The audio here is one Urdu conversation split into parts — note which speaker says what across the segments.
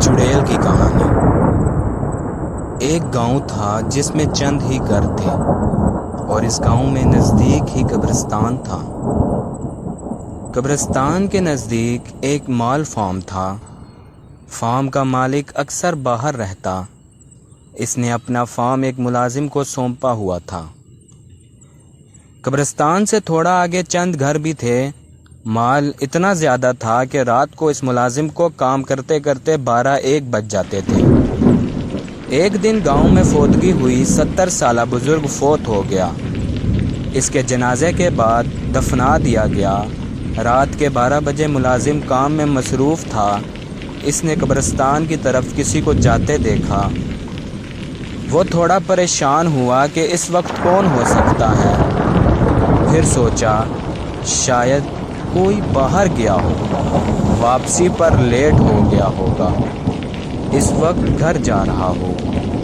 Speaker 1: چڑیل کی کہانی۔ ایک گاؤں تھا جس میں چند ہی گھر تھے اور اس گاؤں میں نزدیک ہی قبرستان تھا۔ قبرستان کے نزدیک ایک مال فارم تھا۔ فارم کا مالک اکثر باہر رہتا۔ اس نے اپنا فارم ایک ملازم کو سونپا ہوا تھا۔ قبرستان سے تھوڑا آگے چند گھر بھی تھے۔ مال اتنا زیادہ تھا کہ رات کو اس ملازم کو کام کرتے کرتے 12-1 بج جاتے تھے۔ ایک دن گاؤں میں فوتگی ہوئی۔ 70 سالہ بزرگ فوت ہو گیا۔ اس کے جنازے کے بعد دفنا دیا گیا۔ رات کے 12 بجے ملازم کام میں مصروف تھا۔ اس نے قبرستان کی طرف کسی کو جاتے دیکھا۔ وہ تھوڑا پریشان ہوا کہ اس وقت کون ہو سکتا ہے۔ پھر سوچا شاید کوئی باہر گیا ہو، واپسی پر لیٹ ہو گیا ہوگا، اس وقت گھر جا رہا ہو۔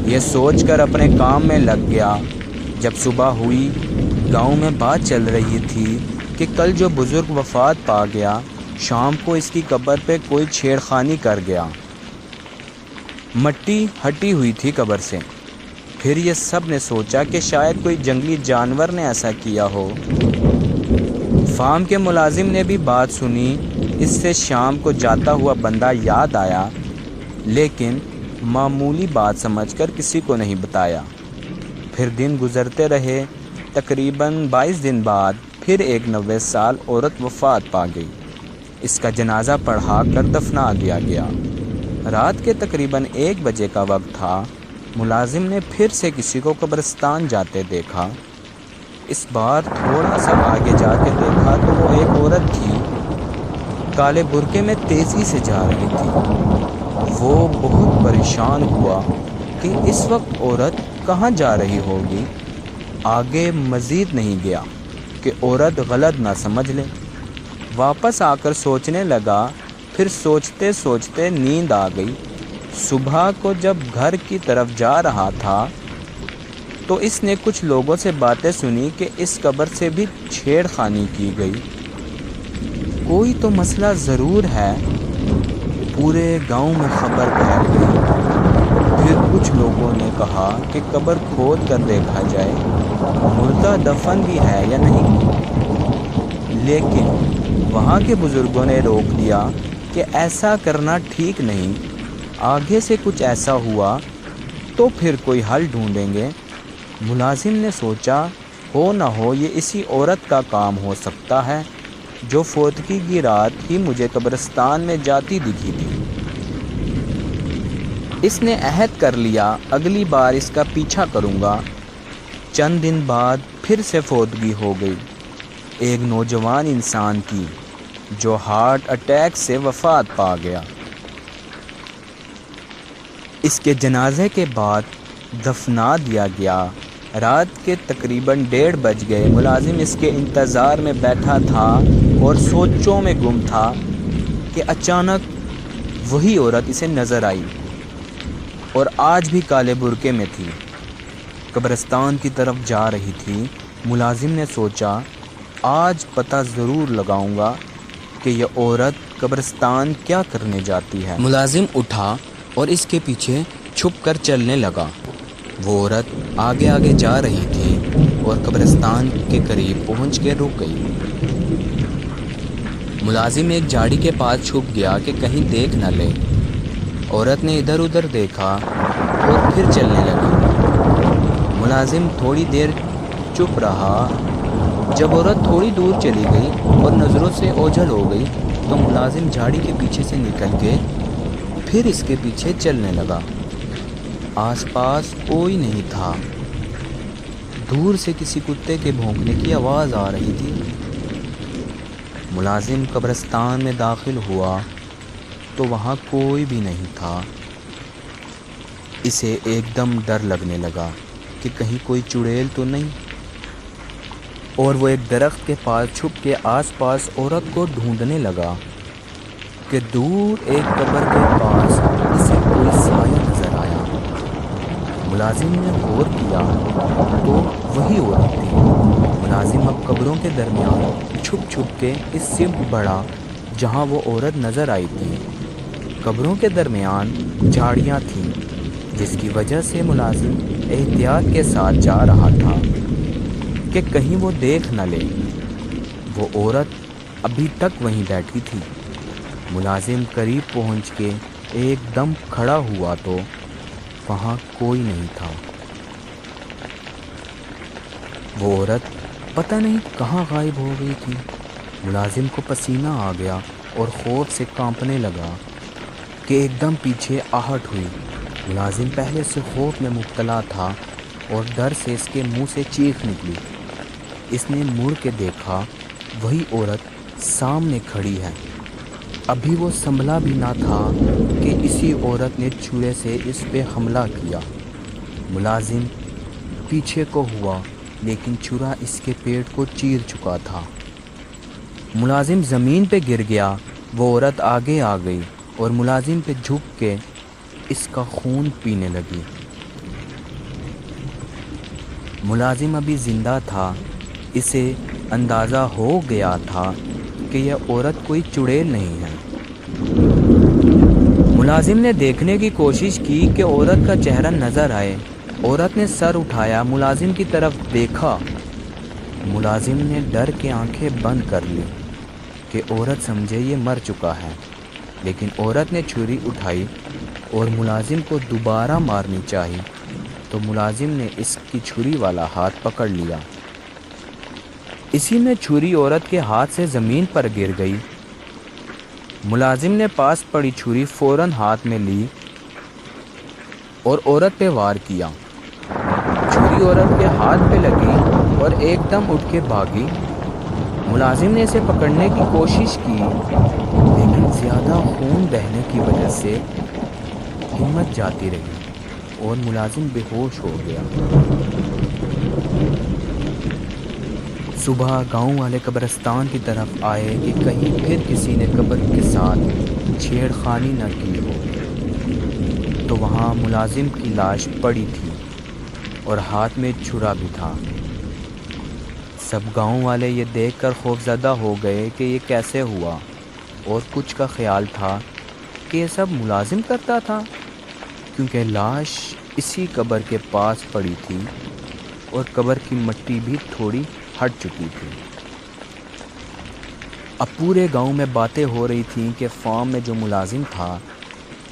Speaker 1: یہ سوچ کر اپنے کام میں لگ گیا۔ جب صبح ہوئی، گاؤں میں بات چل رہی تھی کہ کل جو بزرگ وفات پا گیا، شام کو اس کی قبر پہ کوئی چھیڑ خانی کر گیا۔ مٹی ہٹی ہوئی تھی قبر سے۔ پھر یہ سب نے سوچا کہ شاید کوئی جنگلی جانور نے ایسا کیا ہو۔ فارم کے ملازم نے بھی بات سنی۔ اس سے شام کو جاتا ہوا بندہ یاد آیا، لیکن معمولی بات سمجھ کر کسی کو نہیں بتایا۔ پھر دن گزرتے رہے۔ تقریباً 22 دن بعد پھر ایک 90 سال عورت وفات پا گئی۔ اس کا جنازہ پڑھا کر دفنا دیا گیا۔ رات کے تقریباً 1 بجے کا وقت تھا۔ ملازم نے پھر سے کسی کو قبرستان جاتے دیکھا۔ اس بار تھوڑا سا آگے جا کے دیکھا تو وہ ایک عورت تھی، کالے برقعے میں تیزی سے جا رہی تھی۔ وہ بہت پریشان ہوا کہ اس وقت عورت کہاں جا رہی ہوگی۔ آگے مزید نہیں گیا کہ عورت غلط نہ سمجھ لے۔ واپس آ کر سوچنے لگا۔ پھر سوچتے سوچتے نیند آ گئی۔ صبح کو جب گھر کی طرف جا رہا تھا تو اس نے کچھ لوگوں سے باتیں سنی کہ اس قبر سے بھی چھیڑ خانی کی گئی۔ کوئی تو مسئلہ ضرور ہے۔ پورے گاؤں میں خبر پھیل گئی۔ پھر کچھ لوگوں نے کہا کہ قبر کھود کر دیکھا جائے، مردہ دفن بھی ہے یا نہیں۔ لیکن وہاں کے بزرگوں نے روک دیا کہ ایسا کرنا ٹھیک نہیں۔ آگے سے کچھ ایسا ہوا تو پھر کوئی حل ڈھونڈیں گے۔ ملازم نے سوچا ہو نہ ہو یہ اسی عورت کا کام ہو سکتا ہے جو فوتگی کی رات ہی مجھے قبرستان میں جاتی دکھی تھی۔ اس نے عہد کر لیا اگلی بار اس کا پیچھا کروں گا۔ چند دن بعد پھر سے فوتگی ہو گئی، ایک نوجوان انسان کی جو ہارٹ اٹیک سے وفات پا گیا۔ اس کے جنازے کے بعد دفنا دیا گیا۔ رات کے تقریباً 1:30 بج گئے۔ ملازم اس کے انتظار میں بیٹھا تھا اور سوچوں میں گم تھا کہ اچانک وہی عورت اسے نظر آئی اور آج بھی کالے برقعے میں تھی، قبرستان کی طرف جا رہی تھی۔ ملازم نے سوچا آج پتہ ضرور لگاؤں گا کہ یہ عورت قبرستان کیا کرنے جاتی ہے۔ ملازم اٹھا اور اس کے پیچھے چھپ کر چلنے لگا۔ وہ عورت آگے آگے جا رہی تھی اور قبرستان کے قریب پہنچ کے رک گئی۔ ملازم ایک جھاڑی کے پاس چھپ گیا کہ کہیں دیکھ نہ لے۔ عورت نے ادھر ادھر دیکھا اور پھر چلنے لگی۔ ملازم تھوڑی دیر چپ رہا۔ جب عورت تھوڑی دور چلی گئی اور نظروں سے اوجھل ہو گئی تو ملازم جھاڑی کے پیچھے سے نکل کے پھر اس کے پیچھے چلنے لگا۔ آس پاس کوئی نہیں تھا۔ دور سے کسی کتے کے بھونکنے کی آواز آ رہی تھی۔ ملازم قبرستان میں داخل ہوا تو وہاں کوئی بھی نہیں تھا۔ اسے ایک دم ڈر لگنے لگا کہ کہیں کوئی چڑیل تو نہیں، اور وہ ایک درخت کے پاس چھپ کے آس پاس عورت کو ڈھونڈنے لگا کہ دور ایک قبر کے پاس اسے کوئی سایہ نظر آیا۔ ملازم نے غور کیا تو وہی عورت تھی۔ ملازم اب قبروں کے درمیان چھپ چھپ کے اس سمت بڑھا جہاں وہ عورت نظر آئی تھی۔ قبروں کے درمیان جھاڑیاں تھیں، جس کی وجہ سے ملازم احتیاط کے ساتھ جا رہا تھا کہ کہیں وہ دیکھ نہ لے۔ وہ عورت ابھی تک وہیں بیٹھی تھی۔ ملازم قریب پہنچ کے ایک دم کھڑا ہوا تو وہاں کوئی نہیں تھا۔ وہ عورت پتہ نہیں کہاں غائب ہو گئی تھی۔ ملازم کو پسینہ آ گیا اور خوف سے کانپنے لگا کہ ایک دم پیچھے آہٹ ہوئی۔ ملازم پہلے سے خوف میں مبتلا تھا اور ڈر سے اس کے منہ سے چیخ نکلی۔ اس نے مڑ کے دیکھا، وہی عورت سامنے کھڑی ہے۔ ابھی وہ سنبھلا بھی نہ تھا کہ اسی عورت نے چھرے سے اس پہ حملہ کیا۔ ملازم پیچھے کو ہوا، لیکن چھرا اس کے پیٹ کو چیر چکا تھا۔ ملازم زمین پہ گر گیا۔ وہ عورت آگے آ گئی اور ملازم پہ جھک کے اس کا خون پینے لگی۔ ملازم ابھی زندہ تھا۔ اسے اندازہ ہو گیا تھا کہ یہ عورت کوئی چڑیل نہیں ہے۔ ملازم نے دیکھنے کی کوشش کی کہ عورت کا چہرہ نظر آئے۔ عورت نے سر اٹھایا، ملازم کی طرف دیکھا۔ ملازم نے ڈر کے آنکھیں بند کر لی کہ عورت سمجھے یہ مر چکا ہے، لیکن عورت نے چھری اٹھائی اور ملازم کو دوبارہ مارنی چاہی تو ملازم نے اس کی چھری والا ہاتھ پکڑ لیا۔ اسی میں چھری عورت کے ہاتھ سے زمین پر گر گئی۔ ملازم نے پاس پڑی چھری فوراً ہاتھ میں لی اور عورت پہ وار کیا۔ چھری عورت کے ہاتھ پہ لگی اور ایک دم اٹھ کے بھاگی۔ ملازم نے اسے پکڑنے کی کوشش کی، لیکن زیادہ خون بہنے کی وجہ سے ہمت جاتی رہی اور ملازم بے ہوش ہو گیا۔ صبح گاؤں والے قبرستان کی طرف آئے کہ کہیں پھر کسی نے قبر کے ساتھ چھیڑ خانی نہ کی ہو، تو وہاں ملازم کی لاش پڑی تھی اور ہاتھ میں چھرا بھی تھا۔ سب گاؤں والے یہ دیکھ کر خوفزدہ ہو گئے کہ یہ کیسے ہوا، اور کچھ کا خیال تھا کہ یہ سب ملازم کرتا تھا، کیونکہ لاش اسی قبر کے پاس پڑی تھی اور قبر کی مٹی بھی تھوڑی ہٹ چکی تھی۔ اب پورے گاؤں میں باتیں ہو رہی تھیں کہ فارم میں جو ملازم تھا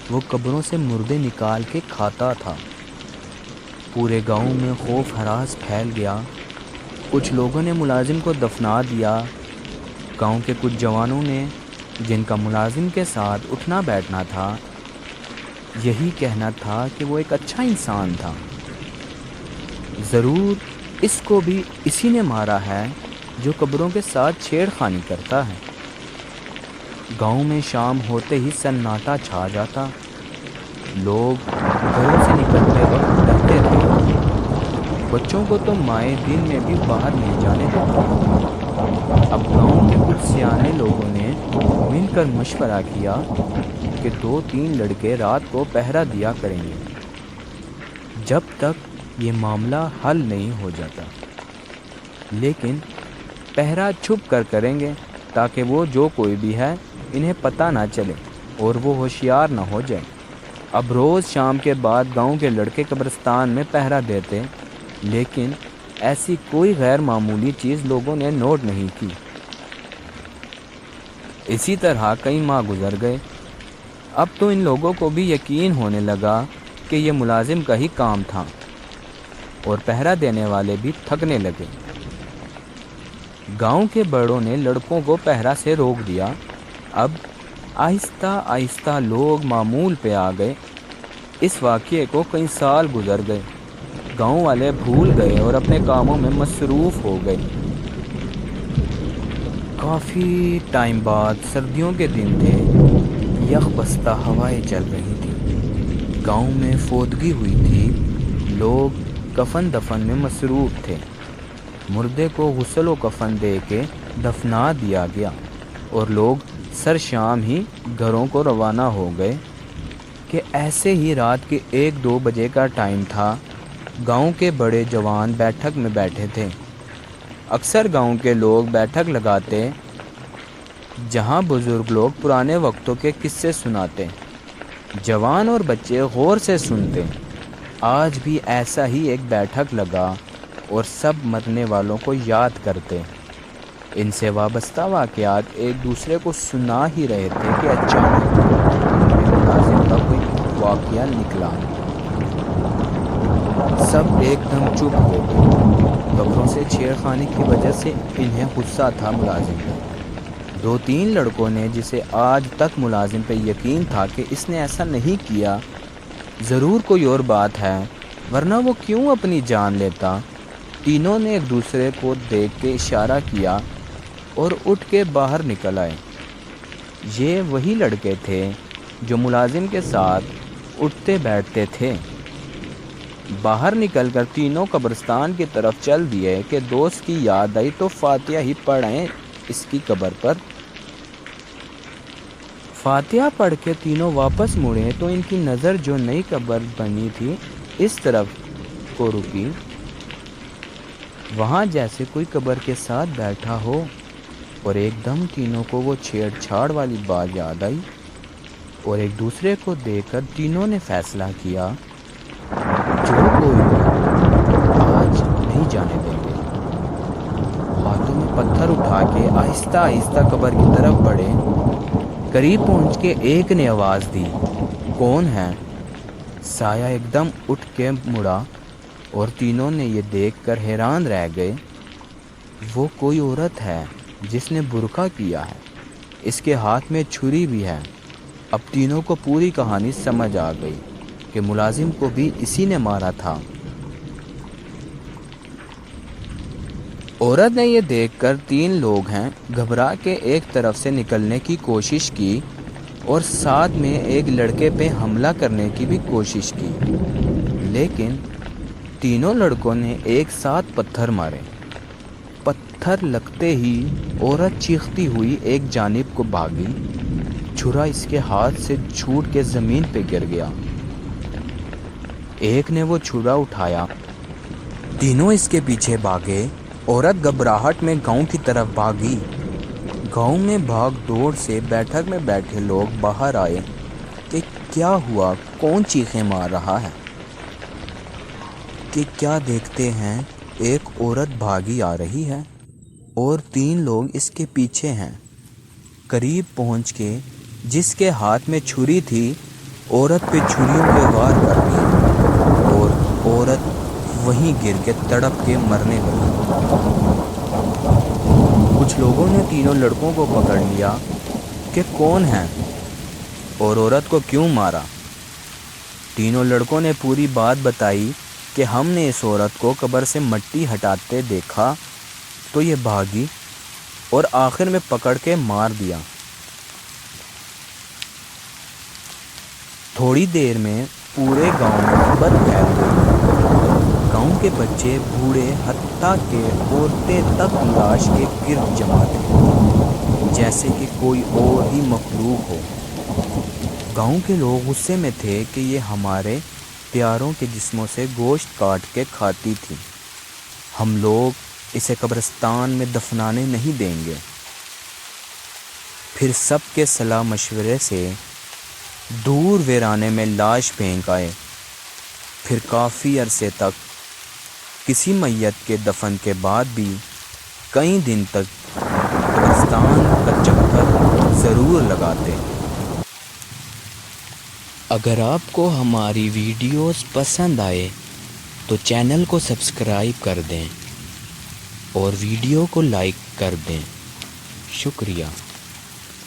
Speaker 1: وہ قبروں سے مردے نکال کے کھاتا تھا۔ پورے گاؤں میں خوف ہراس پھیل گیا۔ کچھ لوگوں نے ملازم کو دفنا دیا۔ گاؤں کے کچھ جوانوں نے، جن کا ملازم کے ساتھ اٹھنا بیٹھنا تھا، یہی کہنا تھا کہ وہ ایک اچھا انسان تھا، ضرور اس کو بھی اسی نے مارا ہے جو قبروں کے ساتھ چھیڑ خانی کرتا ہے۔ گاؤں میں شام ہوتے ہی سناٹا چھا جاتا۔ لوگ گھروں سے نکلتے وقت ڈرتے تھے۔ بچوں کو تو مائیں دن میں بھی باہر نہیں جانے دیتی۔ اب گاؤں کے کچھ سیانے لوگوں نے مل کر مشورہ کیا کہ 2-3 لڑکے رات کو پہرا دیا کریں گے، جب تک یہ معاملہ حل نہیں ہو جاتا، لیکن پہرا چھپ کر کریں گے تاکہ وہ جو کوئی بھی ہے انہیں پتہ نہ چلے اور وہ ہوشیار نہ ہو جائے۔ اب روز شام کے بعد گاؤں کے لڑکے قبرستان میں پہرا دیتے، لیکن ایسی کوئی غیر معمولی چیز لوگوں نے نوٹ نہیں کی۔ اسی طرح کئی ماہ گزر گئے۔ اب تو ان لوگوں کو بھی یقین ہونے لگا کہ یہ ملازم کا ہی کام تھا، اور پہرا دینے والے بھی تھکنے لگے۔ گاؤں کے بڑوں نے لڑکوں کو پہرا سے روک دیا۔ اب آہستہ آہستہ لوگ معمول پہ آ گئے۔ اس واقعے کو کئی سال گزر گئے۔ گاؤں والے بھول گئے اور اپنے کاموں میں مصروف ہو گئے۔ کافی ٹائم بعد سردیوں کے دن تھے، یخ بستہ ہوائیں چل رہی تھیں، گاؤں میں فوتگی ہوئی تھی، لوگ کفن دفن میں مصروف تھے۔ مردے کو غسل و کفن دے کے دفنا دیا گیا اور لوگ سر شام ہی گھروں کو روانہ ہو گئے کہ ایسے ہی رات کے 1-2 بجے کا ٹائم تھا۔ گاؤں کے بڑے جوان بیٹھک میں بیٹھے تھے۔ اکثر گاؤں کے لوگ بیٹھک لگاتے جہاں بزرگ لوگ پرانے وقتوں کے قصے سناتے جوان اور بچے غور سے سنتے۔ آج بھی ایسا ہی ایک بیٹھک لگا اور سب مرنے والوں کو یاد کرتے۔ ان سے وابستہ واقعات ایک دوسرے کو سنا ہی رہے تھے کہ اچانک ملازم کا کوئی واقعہ نکلا۔ سب ایک دم چپ ہو گئے۔ قبروں سے چھیڑخانی کی وجہ سے انہیں غصہ تھا ملازم پر۔ 2-3 لڑکوں نے، جسے آج تک ملازم پہ یقین تھا کہ اس نے ایسا نہیں کیا، ضرور کوئی اور بات ہے ورنہ وہ کیوں اپنی جان لیتا، تینوں نے ایک دوسرے کو دیکھ کے اشارہ کیا اور اٹھ کے باہر نکل آئے۔ یہ وہی لڑکے تھے جو ملازم کے ساتھ اٹھتے بیٹھتے تھے۔ باہر نکل کر تینوں قبرستان کی طرف چل دیے کہ دوست کی یاد آئی تو فاتحہ ہی پڑھیں اس کی قبر پر۔ فاتحہ پڑھ کے تینوں واپس مڑے تو ان کی نظر جو نئی قبر بنی تھی اس طرف کو رکی۔ وہاں جیسے کوئی قبر کے ساتھ بیٹھا ہو، اور ایک دم تینوں کو وہ چھیڑ چھاڑ والی بات یاد آئی، اور ایک دوسرے کو دیکھ کر تینوں نے فیصلہ کیا جو کوئی آج نہیں جانے دیں گے۔ ہاتھوں میں پتھر اٹھا کے آہستہ آہستہ قبر کی طرف بڑھے۔ قریب پہنچ کے ایک نے آواز دی، کون ہے؟ سایہ ایک دم اٹھ کے مڑا اور تینوں نے یہ دیکھ کر حیران رہ گئے۔ وہ کوئی عورت ہے جس نے برقع کیا ہے، اس کے ہاتھ میں چھری بھی ہے۔ اب تینوں کو پوری کہانی سمجھ آ گئی کہ ملازم کو بھی اسی نے مارا تھا۔ عورت نے یہ دیکھ کر 3 لوگ ہیں گھبرا کے ایک طرف سے نکلنے کی کوشش کی اور ساتھ میں ایک لڑکے پہ حملہ کرنے کی بھی کوشش کی، لیکن تینوں لڑکوں نے ایک ساتھ پتھر مارے۔ پتھر لگتے ہی عورت چیختی ہوئی ایک جانب کو بھاگی۔ چھرا اس کے ہاتھ سے چھوٹ کے زمین پہ گر گیا۔ ایک نے وہ چھرا اٹھایا، تینوں اس کے پیچھے بھاگے۔ عورت گھبراہٹ میں گاؤں کی طرف بھاگی۔ گاؤں میں بھاگ دوڑ سے بیٹھک میں بیٹھے لوگ باہر آئے کہ کیا ہوا، کون چیخیں مار رہا ہے؟ کہ کیا دیکھتے ہیں ایک عورت بھاگی آ رہی ہے اور 3 لوگ اس کے پیچھے ہیں۔ قریب پہنچ کے جس کے ہاتھ میں چھری تھی، عورت پہ چھریوں کے وار کر دیے اور عورت وہیں گر کے تڑپ کے مرنے لگی۔ کچھ لوگوں نے تینوں لڑکوں کو پکڑ لیا کہ کون ہے اور عورت کو کیوں مارا۔ تینوں لڑکوں نے پوری بات بتائی کہ ہم نے اس عورت کو قبر سے مٹی ہٹاتے دیکھا تو یہ بھاگی اور آخر میں پکڑ کے مار دیا۔ تھوڑی دیر میں پورے گاؤں میں خبر پھیل گئی۔ گاؤں کے بچے، بوڑھے، حتیٰ کہ عورتیں تک لاش کے گرد جمع تھے جیسے کہ کوئی اور ہی مخلوق ہو۔ گاؤں کے لوگ غصے میں تھے کہ یہ ہمارے پیاروں کے جسموں سے گوشت کاٹ کے کھاتی تھی، ہم لوگ اسے قبرستان میں دفنانے نہیں دیں گے۔ پھر سب کے صلاح مشورے سے دور ویرانے میں لاش پھینک آئے۔ پھر کافی عرصے تک کسی میت کے دفن کے بعد بھی کئی دن تک قبرستان کا چکر ضرور لگاتے۔ اگر آپ کو ہماری ویڈیوز پسند آئے تو چینل کو سبسکرائب کر دیں اور ویڈیو کو لائک کر دیں۔ شکریہ۔